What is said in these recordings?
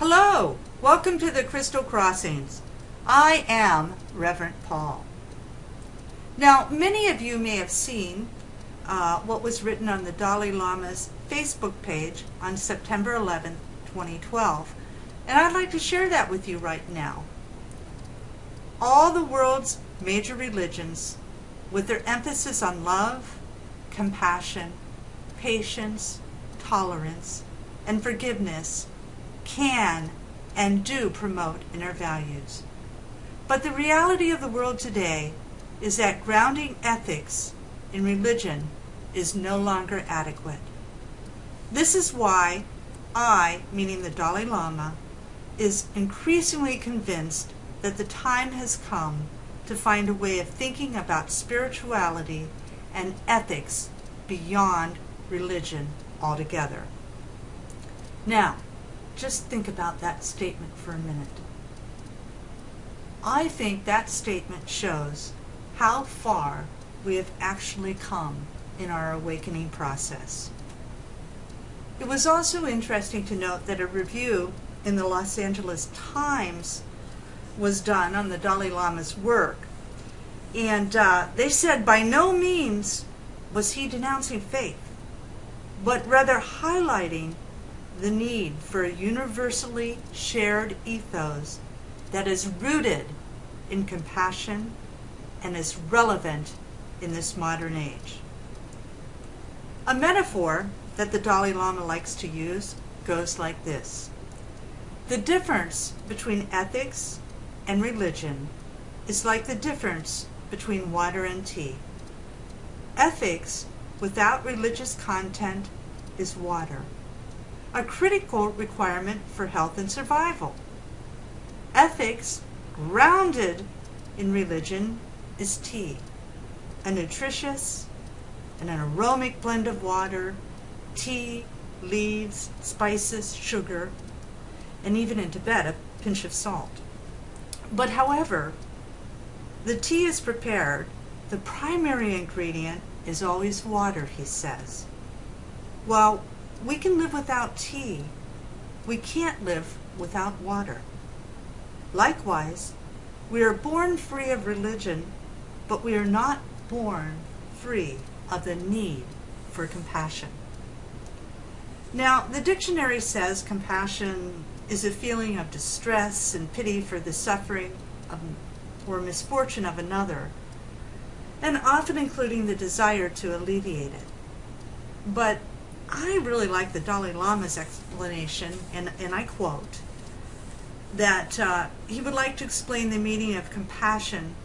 Hello, welcome to the Crystal Crossings. I am Reverend Paul. Now, many of you may have seen what was written on the Dalai Lama's Facebook page on September 11th, 2012, and I'd like to share that with you right now. All the world's major religions, with their emphasis on love, compassion, patience, tolerance, and forgiveness, can and do promote inner values. But the reality of the world today is that grounding ethics in religion is no longer adequate. This is why I, meaning the Dalai Lama, is increasingly convinced that the time has come to find a way of thinking about spirituality and ethics beyond religion altogether. Now, just think about that statement for a minute. I think that statement shows how far we have actually come in our awakening process. It was also interesting to note that a review in the Los Angeles Times was done on the Dalai Lama's work, and they said by no means was he denouncing faith, but rather highlighting the need for a universally shared ethos that is rooted in compassion and is relevant in this modern age. A metaphor that the Dalai Lama likes to use goes like this. The difference between ethics and religion is like the difference between water and tea. Ethics without religious content is water, a critical requirement for health and survival. Ethics grounded in religion is tea, a nutritious and an aromatic blend of water, tea, leaves, spices, sugar, and even in Tibet, a pinch of salt. But however the tea is prepared, the primary ingredient is always water, he says. While we can live without tea, we can't live without water. Likewise, we are born free of religion, but we are not born free of the need for compassion. Now, the dictionary says compassion is a feeling of distress and pity for the suffering or misfortune of another, and often including the desire to alleviate it. But I really like the Dalai Lama's explanation, and I quote, that he would like to explain the meaning of compassion,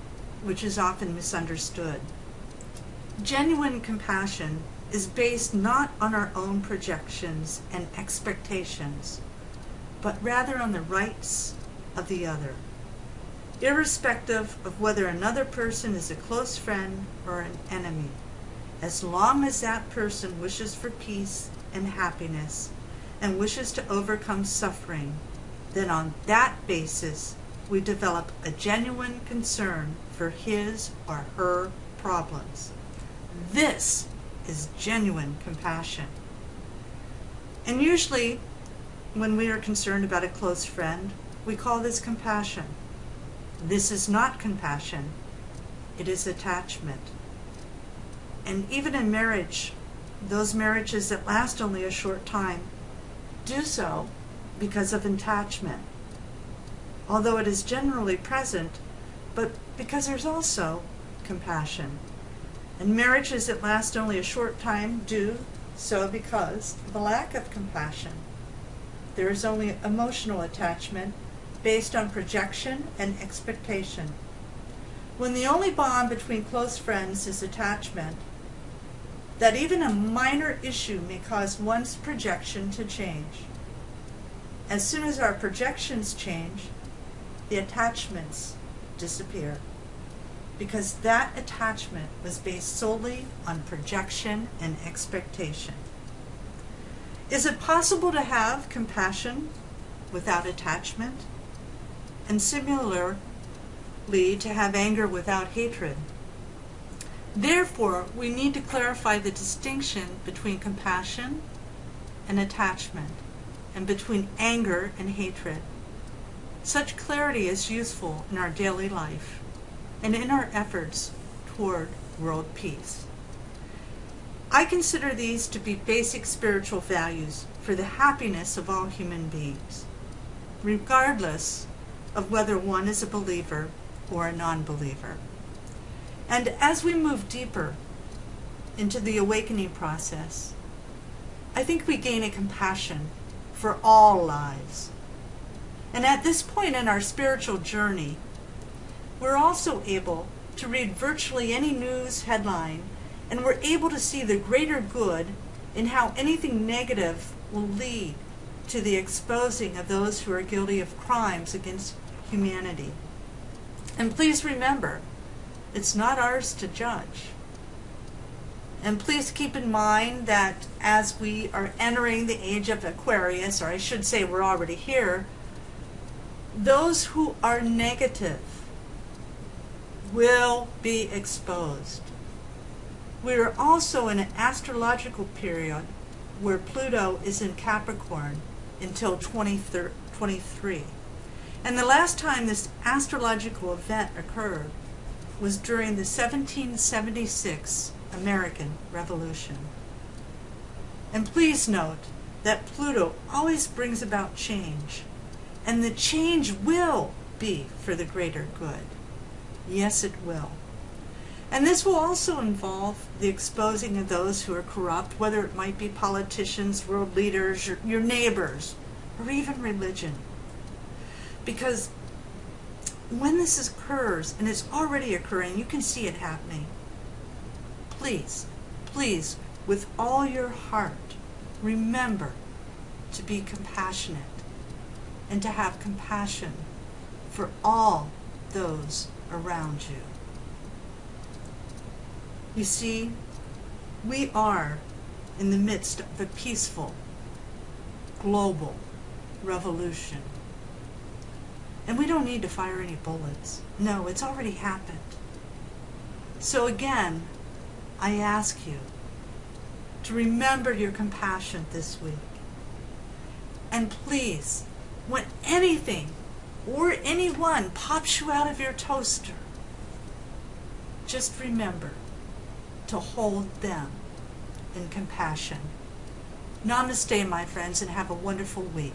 which is often misunderstood. Genuine compassion is based not on our own projections and expectations, but rather on the rights of the other, irrespective of whether another person is a close friend or an enemy. As long as that person wishes for peace and happiness and wishes to overcome suffering, then on that basis we develop a genuine concern for his or her problems. This is genuine compassion. And usually when we are concerned about a close friend, we call this compassion. This is not compassion, it is attachment. And even in marriage, those marriages that last only a short time do so because of attachment, although it is generally present, but because there's also compassion. And marriages that last only a short time do so because of a lack of compassion. There is only emotional attachment based on projection and expectation. When the only bond between close friends is attachment, that even a minor issue may cause one's projection to change. As soon as our projections change, the attachments disappear, because that attachment was based solely on projection and expectation. Is it possible to have compassion without attachment? And similarly, to have anger without hatred? Therefore, we need to clarify the distinction between compassion and attachment, and between anger and hatred. Such clarity is useful in our daily life and in our efforts toward world peace. I consider these to be basic spiritual values for the happiness of all human beings, regardless of whether one is a believer or a non-believer. And as we move deeper into the awakening process, I think we gain a compassion for all lives. And at this point in our spiritual journey, we're also able to read virtually any news headline, and we're able to see the greater good in how anything negative will lead to the exposing of those who are guilty of crimes against humanity. And please remember, it's not ours to judge. And please keep in mind that as we are entering the age of Aquarius, or I should say we're already here, those who are negative will be exposed. We are also in an astrological period where Pluto is in Capricorn until 2023. And the last time this astrological event occurred was during the 1776 American Revolution. And please note that Pluto always brings about change, and the change will be for the greater good. Yes, it will. And this will also involve the exposing of those who are corrupt, whether it might be politicians, world leaders, your neighbors, or even religion. Because when this occurs, and it's already occurring, you can see it happening, please, please, with all your heart, remember to be compassionate and to have compassion for all those around you. You see, we are in the midst of a peaceful, global revolution. And we don't need to fire any bullets. No, it's already happened. So again, I ask you to remember your compassion this week. And please, when anything or anyone pops you out of your toaster, just remember to hold them in compassion. Namaste, my friends, and have a wonderful week.